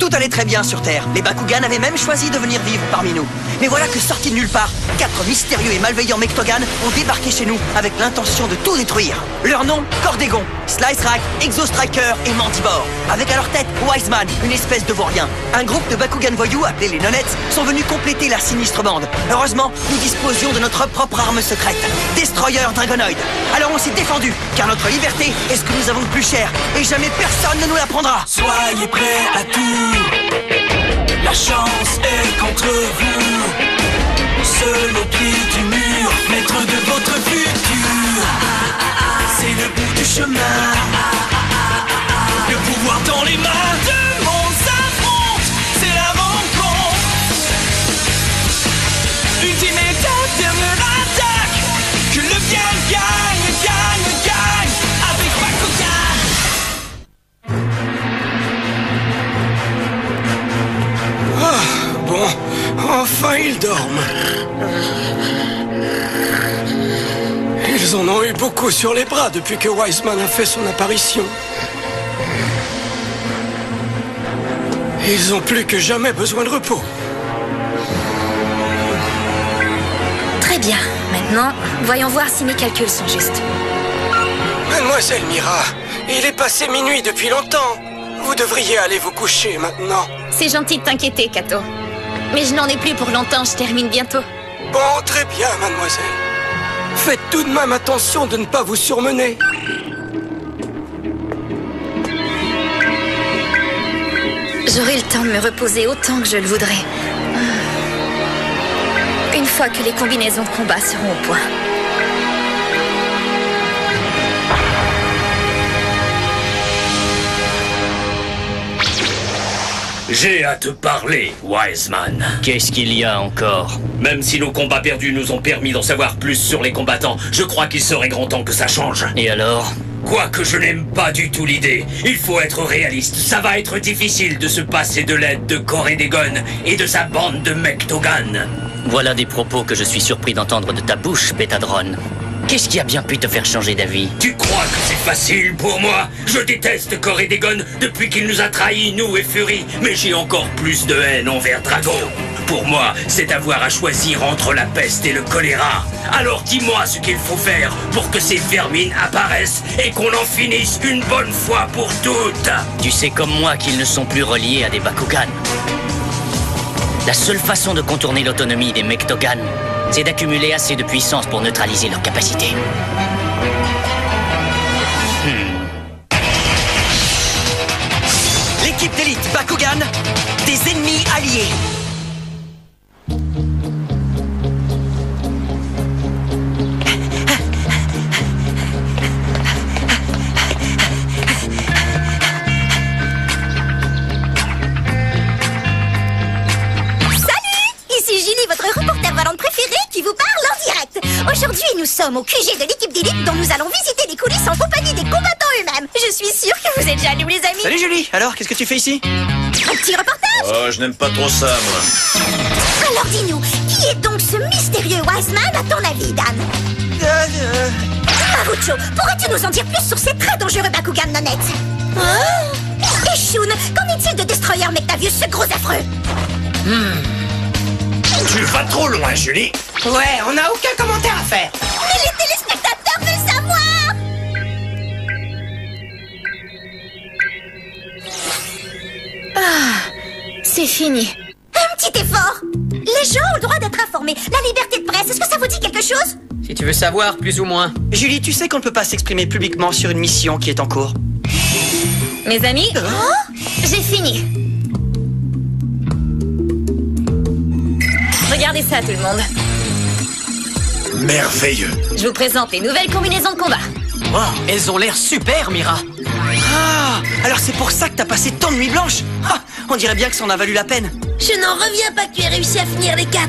Tout allait très bien sur Terre. Les Bakugan avaient même choisi de venir vivre parmi nous. Mais voilà que sortis de nulle part, 4 mystérieux et malveillants Mectogan ont débarqué chez nous avec l'intention de tout détruire. Leur nom, Cordégon, Slice Rack, Exo Striker et Mantibore. Avec à leur tête Wiseman, une espèce de vaurien. Un groupe de Bakugan voyous appelés les Nonettes sont venus compléter la sinistre bande. Heureusement, nous disposions de notre propre arme secrète, Destroyer Dragonoid. Alors on s'est défendu, car notre liberté est ce que nous avons de plus cher, et jamais personne ne nous la prendra. Soyez prêts à tout, la chance est contre vous. Seul au pied du mur, maître de votre futur. C'est le bout du chemin, le pouvoir dans les mains. Deux mondes s'affrontent, c'est la rencontre. Ultimate dernière attaque, que le bien gagne, gagne, gagne avec Bakugan. Ah, bon, enfin ils dorment. Ils en ont eu beaucoup sur les bras depuis que Wiseman a fait son apparition. Ils ont plus que jamais besoin de repos. Très bien. Maintenant, voyons voir si mes calculs sont justes. Mademoiselle Mira, il est passé minuit depuis longtemps. Vous devriez aller vous coucher maintenant. C'est gentil de t'inquiéter, Kato. Mais je n'en ai plus pour longtemps, je termine bientôt. Bon, très bien, mademoiselle. Faites tout de même attention de ne pas vous surmener. J'aurai le temps de me reposer autant que je le voudrais. Une fois que les combinaisons de combat seront au point. J'ai à te parler, Wiseman. Qu'est-ce qu'il y a encore? Même si nos combats perdus nous ont permis d'en savoir plus sur les combattants, je crois qu'il serait grand temps que ça change. Et alors? Quoique je n'aime pas du tout l'idée, il faut être réaliste. Ça va être difficile de se passer de l'aide de Corédégon et de sa bande de Mectogan. Voilà des propos que je suis surpris d'entendre de ta bouche, Bétadron. Qu'est-ce qui a bien pu te faire changer d'avis? Tu crois que c'est facile pour moi? Je déteste Corédégon depuis qu'il nous a trahis, nous et Fury, mais j'ai encore plus de haine envers Drago. Pour moi, c'est avoir à choisir entre la peste et le choléra. Alors dis-moi ce qu'il faut faire pour que ces vermines apparaissent et qu'on en finisse une bonne fois pour toutes. Tu sais comme moi qu'ils ne sont plus reliés à des Bakugan. La seule façon de contourner l'autonomie des Mectogan, c'est d'accumuler assez de puissance pour neutraliser leurs capacités. L'équipe d'élite Bakugan, des ennemis alliés. Aujourd'hui, nous sommes au QG de l'équipe d'élite dont nous allons visiter les coulisses en compagnie des combattants eux-mêmes. Je suis sûre que vous êtes jaloux, les amis. Salut Julie, alors qu'est-ce que tu fais ici? Un petit reportage. Oh, je n'aime pas trop ça, moi. Alors dis-nous, qui est donc ce mystérieux Wiseman à ton avis, Dan? Marucho, pourrais-tu nous en dire plus sur ces très dangereux Bakugan Nonette? Et Shun, qu'en est-il de Destroyer Mectavius, ce gros affreux? Tu vas trop loin, Julie. Ouais, on n'a aucun commentaire à faire. Mais les téléspectateurs veulent savoir. C'est fini. Un petit effort. Les gens ont le droit d'être informés. La liberté de presse, est-ce que ça vous dit quelque chose? Si tu veux savoir, plus ou moins. Julie, tu sais qu'on ne peut pas s'exprimer publiquement sur une mission qui est en cours. Mes amis, j'ai fini. Regardez ça, tout le monde. Merveilleux. Je vous présente les nouvelles combinaisons de combat. Wow, elles ont l'air super, Mira. Ah, alors c'est pour ça que t'as passé tant de nuits blanches. Ah, on dirait bien que ça en a valu la peine. Je n'en reviens pas que tu aies réussi à finir les 4.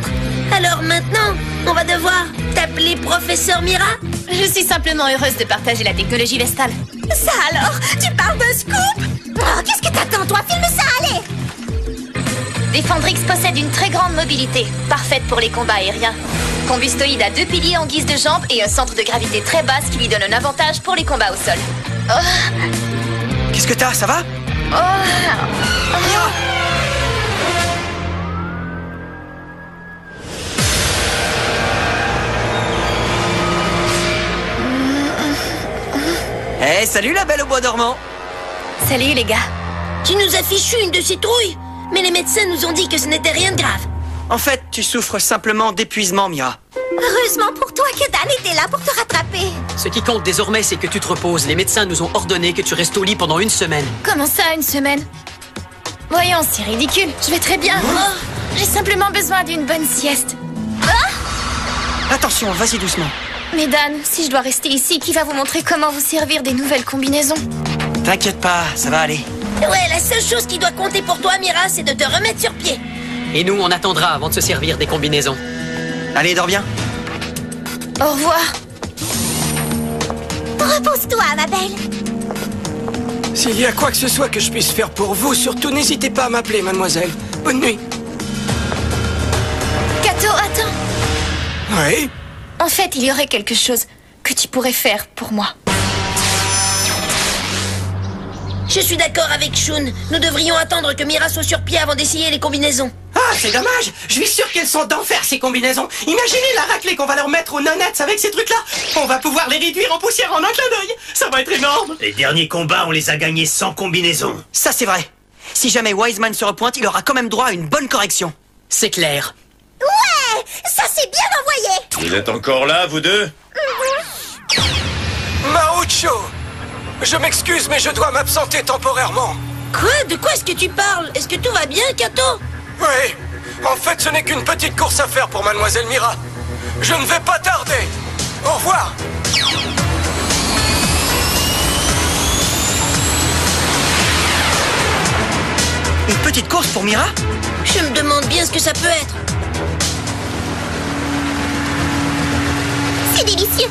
Alors maintenant, on va devoir t'appeler Professeur Mira? Je suis simplement heureuse de partager la technologie Vestal. Ça alors? Tu parles de scoop? Oh, qu'est-ce que t'attends, toi? Filme ça, allez! Défendrix possède une très grande mobilité, parfaite pour les combats aériens. Combustoïde a 2 piliers en guise de jambes et un centre de gravité très basse qui lui donne un avantage pour les combats au sol. Qu'est-ce que t'as? Ça va? Oh. salut la belle au bois dormant. Salut les gars. Tu nous as fichu une de ces trouilles, mais les médecins nous ont dit que ce n'était rien de grave. En fait, tu souffres simplement d'épuisement, Mira. Heureusement pour toi que Dan était là pour te rattraper. Ce qui compte désormais, c'est que tu te reposes. Les médecins nous ont ordonné que tu restes au lit pendant 1 semaine. Comment ça, 1 semaine? Voyons, c'est ridicule. Je vais très bien. Oh, j'ai simplement besoin d'une bonne sieste. Attention, vas-y doucement. Mais Dan, si je dois rester ici, qui va vous montrer comment vous servir des nouvelles combinaisons? T'inquiète pas, ça va aller. Ouais, la seule chose qui doit compter pour toi, Mira, c'est de te remettre sur pied. Et nous, on attendra avant de se servir des combinaisons. Allez, dors bien. Au revoir. Repose-toi, ma belle. S'il y a quoi que ce soit que je puisse faire pour vous, surtout n'hésitez pas à m'appeler, mademoiselle. Bonne nuit. Kato, attends. Oui? En fait, il y aurait quelque chose que tu pourrais faire pour moi. Je suis d'accord avec Shun. Nous devrions attendre que Mira soit sur pied avant d'essayer les combinaisons. Ah, c'est dommage. Je suis sûr qu'elles sont d'enfer, ces combinaisons. Imaginez la raclée qu'on va leur mettre aux nonettes avec ces trucs-là. On va pouvoir les réduire en poussière en un clin d'œil. Ça va être énorme. Les derniers combats, on les a gagnés sans combinaison. Ça, c'est vrai. Si jamais Wiseman se repointe, il aura quand même droit à une bonne correction. C'est clair. Ouais, ça c'est bien envoyé. Vous êtes encore là, vous deux? Maocho, je m'excuse, mais je dois m'absenter temporairement. Quoi? De quoi est-ce que tu parles? Est-ce que tout va bien, Kato? Oui, en fait, ce n'est qu'une petite course à faire pour mademoiselle Mira. Je ne vais pas tarder. Au revoir. Une petite course pour Mira? Je me demande bien ce que ça peut être. C'est délicieux.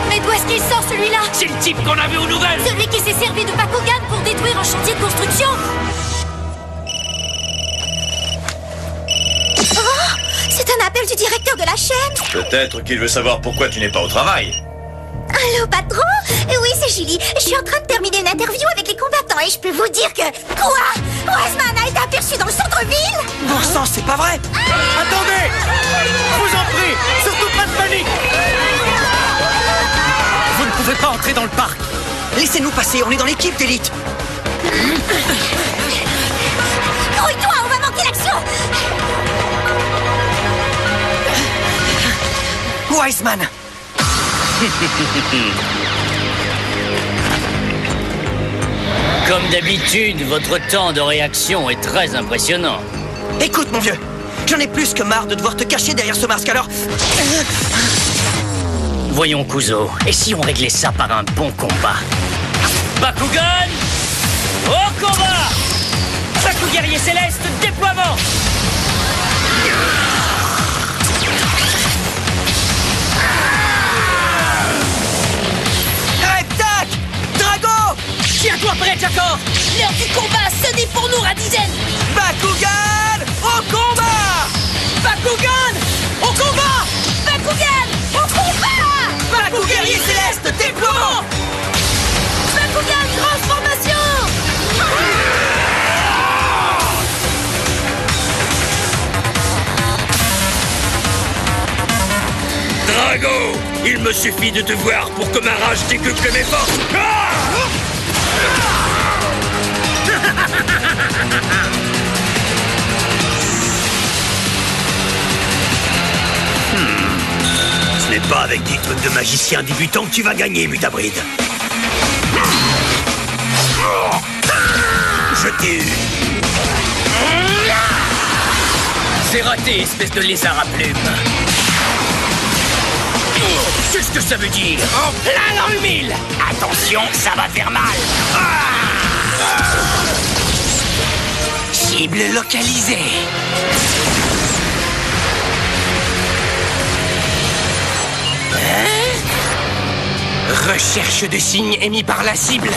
Mais d'où est-ce qu'il sort celui-là? C'est le type qu'on a vu aux nouvelles. Celui qui s'est servi de Bakugan pour détruire un chantier de construction. Oh, c'est un appel du directeur de la chaîne. Peut-être qu'il veut savoir pourquoi tu n'es pas au travail. Allô, patron? Oui, c'est Julie. Je suis en train de terminer une interview avec les combattants et je peux vous dire que... Quoi? Wiseman a été aperçu dans le centre-ville? Bon sang, c'est pas vrai. Attendez! Je vous en prie, surtout pas de panique. Vous ne pouvez pas entrer dans le parc. Laissez-nous passer, on est dans l'équipe d'élite. Grouille-toi, on va manquer l'action. Wiseman. Comme d'habitude, votre temps de réaction est très impressionnant. Écoute, mon vieux, j'en ai plus que marre de devoir te cacher derrière ce masque, alors... Voyons, Kuzo, et si on réglait ça par un bon combat? Bakugan, au combat! Baku guerrier céleste, déploiement! Tac! Drago! Tiens-toi prêt, Jakor. L'heure du combat sonne pour nous, Radisen. Bakugan! Au combat! Bakugan, au combat! Bakugan, au combat! Baku guerrier céleste, déploiement! Bakugan, transformation! Drago, il me suffit de te voir pour que ma rage décuple mes forces. Ce n'est pas avec des trucs de magicien débutant que tu vas gagner, Mutabride. Je t'ai eu. C'est raté, espèce de lézard à plumes. C'est ce que ça veut dire. En plein dans le mille. Attention, ça va faire mal. Cible localisée. Recherche de signes émis par la cible.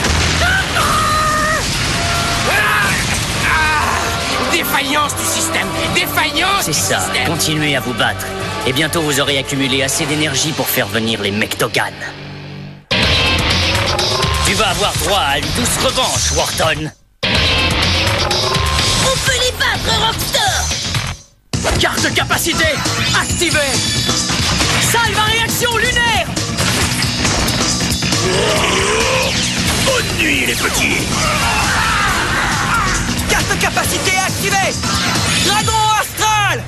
Défaillance du système. Défaillance C'est du ça, système. continuez à vous battre. Et bientôt vous aurez accumulé assez d'énergie pour faire venir les Mektogan. Tu vas avoir droit à une douce revanche, Wharton. On peut les battre, Rockstar! Carte capacité activée. Salve à réaction lunaire. Bonne nuit, les petits. Carte capacité activée. Dragon astral.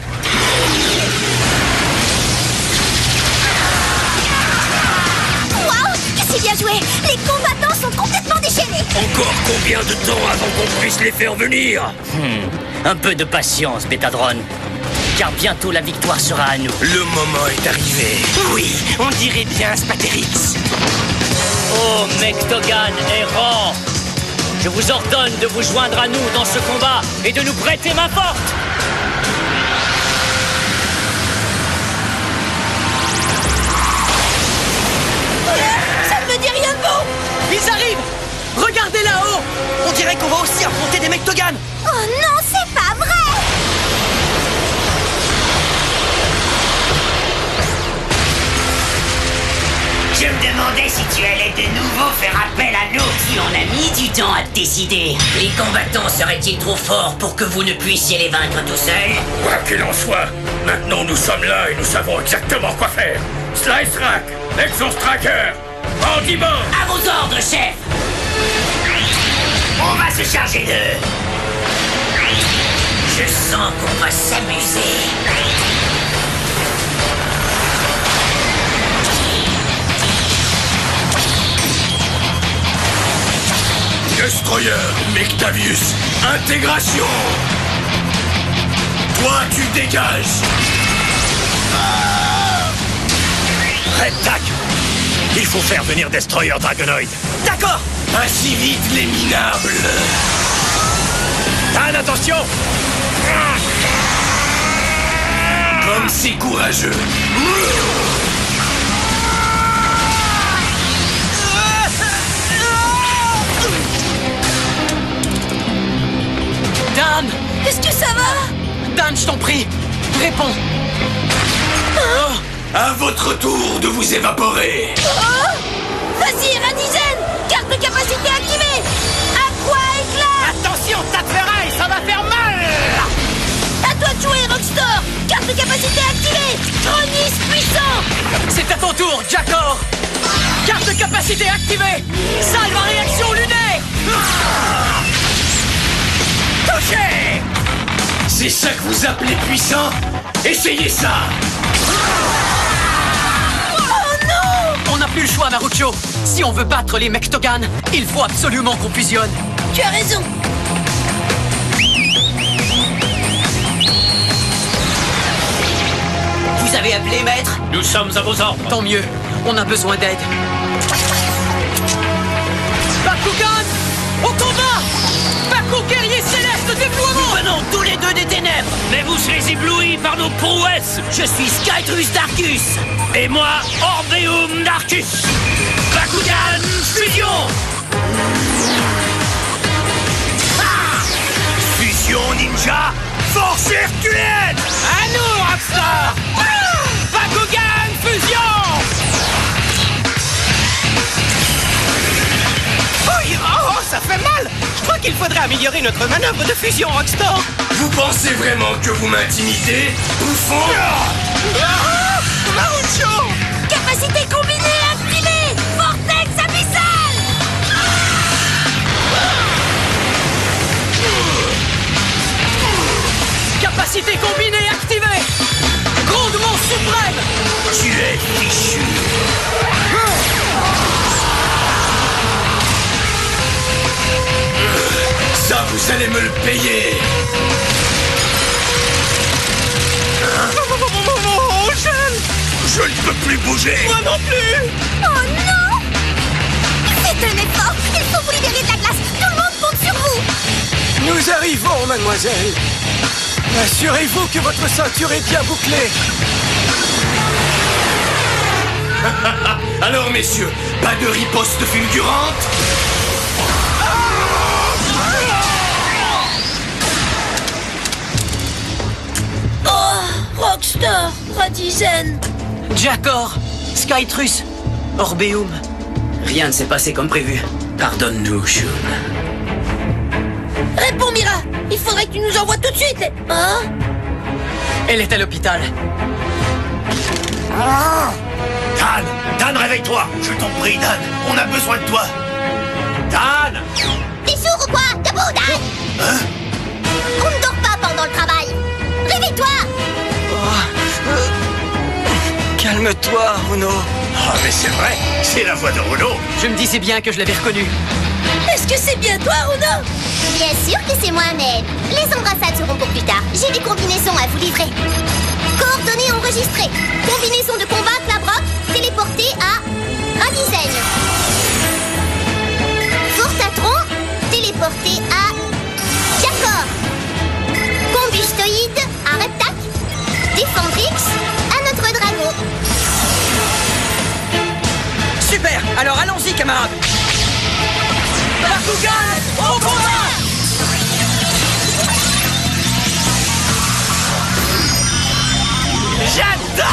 Waouh, c'est bien joué. Les combattants sont complètement déchaînés. Encore combien de temps avant qu'on puisse les faire venir? Un peu de patience, Bétadron. Car bientôt la victoire sera à nous. Le moment est arrivé. Oui, on dirait bien Spatérix. Oh, Mectogan errant! Je vous ordonne de vous joindre à nous dans ce combat et de nous prêter main forte! Ça ne me dit rien de bon. Ils arrivent. Regardez là-haut. On dirait qu'on va aussi affronter des Mectogan. Oh non, c'est pas vrai. Je me demandais si tu allais de nouveau faire appel à nous. Si on a mis du temps à te décider. Les combattants seraient-ils trop forts pour que vous ne puissiez les vaincre tout seuls? Quoi qu'il en soit, maintenant nous sommes là et nous savons exactement quoi faire. Slice Rack, Exo Striker, Bandiment. À vos ordres, chef. On va se charger d'eux. Je sens qu'on va s'amuser. Destroyer, Mectavius, intégration. Toi, tu dégages. Red Tac. Il faut faire venir Destroyer Dragonoid. D'accord. Ainsi vite les minables. Dan, attention. Comme c'est courageux. Dan. Est-ce que ça va? Dan, je t'en prie. Réponds. À votre tour de vous évaporer. Oh, vas-y, Radizen. Carte de capacité activée. Aqua éclat. Attention, tas de ferraille, ça va faire mal. À toi de jouer, Rockstar. Carte de capacité activée. Chronis puissant. C'est à ton tour, Jackor. Carte de capacité activée. Salve à réaction lunaire. Touché. C'est ça que vous appelez puissant? Essayez ça. On n'a plus le choix, Marucho. Si on veut battre les Mectogan, il faut absolument qu'on fusionne. Tu as raison. Vous avez appelé, maître? Nous sommes à vos ordres. Tant mieux. On a besoin d'aide. Bakugan, au combat! Baku guerrier céleste, déploiement! Nous venons tous les deux des ténèbres. Mais vous serez éblouis par nos prouesses. Je suis Skytrus Darkus. Et moi, Orbeum Darkus. Bakugan Fusion. Fusion ninja, force herculéenne. À nous, Rockstar. Bakugan fusion. Oh, ça fait mal. Je crois qu'il faudrait améliorer notre manœuvre de fusion, Rockstar. Vous pensez vraiment que vous m'intimidez, bouffon? Marucho. Capacité combinée activée. Vortex abyssal. Capacité combinée activée. Grondement suprême. Tu es fichu. Ça, vous allez me le payer. Oh, j'aime. Je ne peux plus bouger. Moi non plus. Oh non. C'est un effort. Il faut vous libérer de la glace. Tout le monde compte sur vous. Nous arrivons, mademoiselle. Assurez-vous que votre ceinture est bien bouclée. Alors, messieurs, pas de riposte fulgurante? Oh, Rockstar, Radizen. Jackor, Skytrus, Orbeum. Rien ne s'est passé comme prévu. Pardonne-nous, Shun. Réponds, Mira. Il faudrait que tu nous envoies tout de suite. Hein? Elle est à l'hôpital. Dan, réveille-toi. Je t'en prie, Dan. On a besoin de toi. Dan. T'es sourd ou quoi? Debout, Dan. Hein? On ne dort pas pendant le travail. Réveille-toi. Calme-toi, Runo. Ah, mais c'est vrai, c'est la voix de Runo. Je me disais bien que je l'avais reconnu. Est-ce que c'est bien toi, Runo? Bien sûr que c'est moi, mais les embrassades seront pour plus tard. J'ai des combinaisons à vous livrer. Coordonnées enregistrées. Combinaison de combat Klabrock téléportée à Radizaigne. Fortatron téléporté à Jakor. Combustoïde à Reptac. Défendrix à notre Drago. Super. Alors allons-y, camarades. Bakugan au combat! J'adore!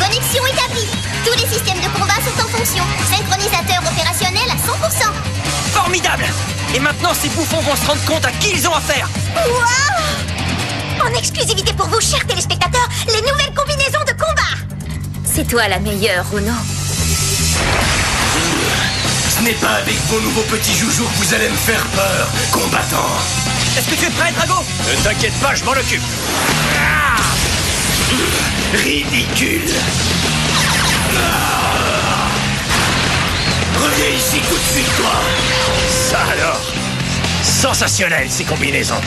Connexion établie. Tous les systèmes de combat sont en fonction. Synchronisateur opérationnel à 100%. Formidable! Et maintenant, ces bouffons vont se rendre compte à qui ils ont affaire. Waouh! En exclusivité pour vous, chers téléspectateurs, les nouvelles combinaisons de combat. C'est toi la meilleure, Runo. Ce n'est pas avec vos nouveaux petits joujoux que vous allez me faire peur, combattant. Est-ce que tu es prêt, Drago? Ne t'inquiète pas, je m'en occupe. Ridicule. Reviens ici tout de suite, toi. Ça alors. Sensationnel, ces combinaisons.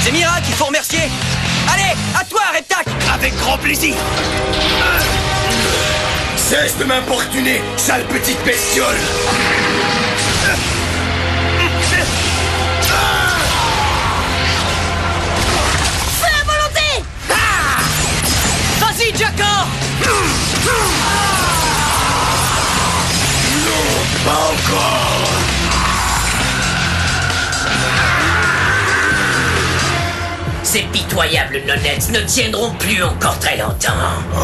C'est Mira qu'il faut remercier. Allez, à toi, Reptac. Avec grand plaisir. Cesse de m'importuner, sale petite bestiole. Feu à volonté! Vas-y, Jakor! Pas encore. Ces pitoyables nonettes ne tiendront plus encore très longtemps.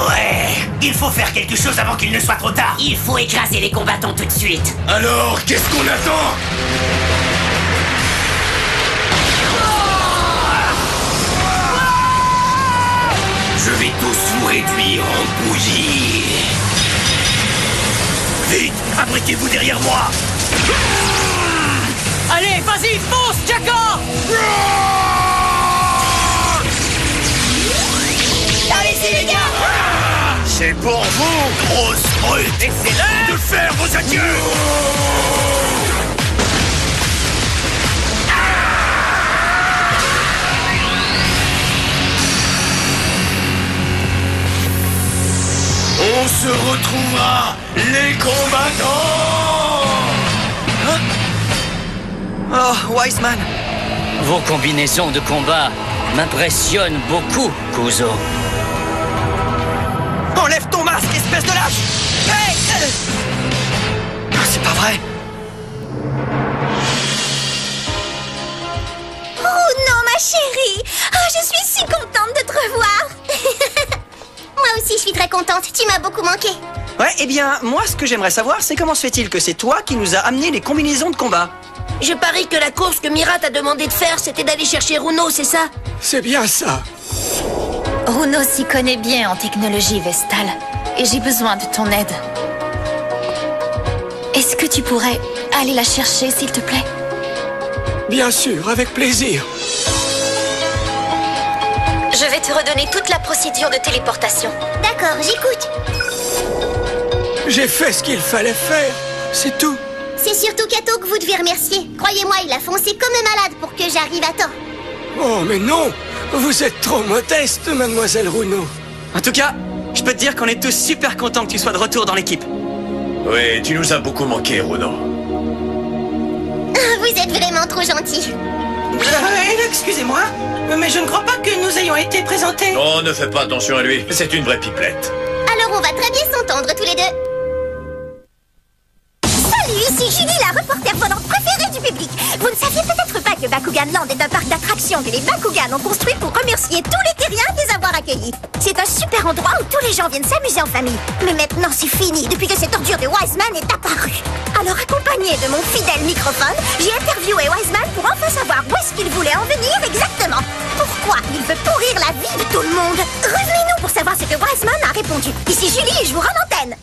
Ouais, il faut faire quelque chose avant qu'il ne soit trop tard. Il faut écraser les combattants tout de suite. Alors, qu'est-ce qu'on attend? Je vais tous vous réduire en bouillie. Vite, abritez-vous derrière moi. Allez, vas-y, fonce, Jakor! Allez-y, les gars! C'est pour vous, grosse brute. Et c'est l'heure de faire vos adieux. On se retrouvera, les combattants. Oh, Wiseman. Vos combinaisons de combat m'impressionnent beaucoup, Kuzo. Enlève ton masque, espèce de lâche! Hey! C'est pas vrai! Oh non, ma chérie! Oh, je suis si contente de te revoir! Moi aussi, je suis très contente. Tu m'as beaucoup manqué. Ouais, eh bien, moi, ce que j'aimerais savoir, c'est comment se fait-il que c'est toi qui nous a amené les combinaisons de combat? Je parie que la course que Mira t'a demandé de faire, c'était d'aller chercher Runo, c'est ça? C'est bien ça. Runo s'y connaît bien en technologie, Vestal. Et j'ai besoin de ton aide. Est-ce que tu pourrais aller la chercher, s'il te plaît? Bien sûr, avec plaisir. Je vais te redonner toute la procédure de téléportation. D'accord, j'écoute. J'ai fait ce qu'il fallait faire, c'est tout. C'est surtout Kato que vous devez remercier. Croyez-moi, il a foncé comme un malade pour que j'arrive à temps. Oh, mais non! Vous êtes trop modeste, mademoiselle Runo. En tout cas, je peux te dire qu'on est tous super contents que tu sois de retour dans l'équipe. Oui, tu nous as beaucoup manqué, Runo. Vous êtes vraiment trop gentil. Excusez-moi, mais je ne crois pas que nous ayons été présentés. Oh, ne fais pas attention à lui, c'est une vraie pipelette. Alors on va très bien s'entendre tous les deux. Salut, ici Julie, la reporter amis du public, vous ne saviez peut-être pas que Bakugan Land est un parc d'attractions que les Bakugan ont construit pour remercier tous les terriens de les avoir accueillis. C'est un super endroit où tous les gens viennent s'amuser en famille. Mais maintenant c'est fini depuis que cette ordure de Wiseman est apparue. Alors accompagné de mon fidèle microphone, j'ai interviewé Wiseman pour enfin savoir où est-ce qu'il voulait en venir exactement. Pourquoi il veut pourrir la vie de tout le monde? Revenez-nous pour savoir ce que Wiseman a répondu. Ici Julie et je vous rends l'antenne.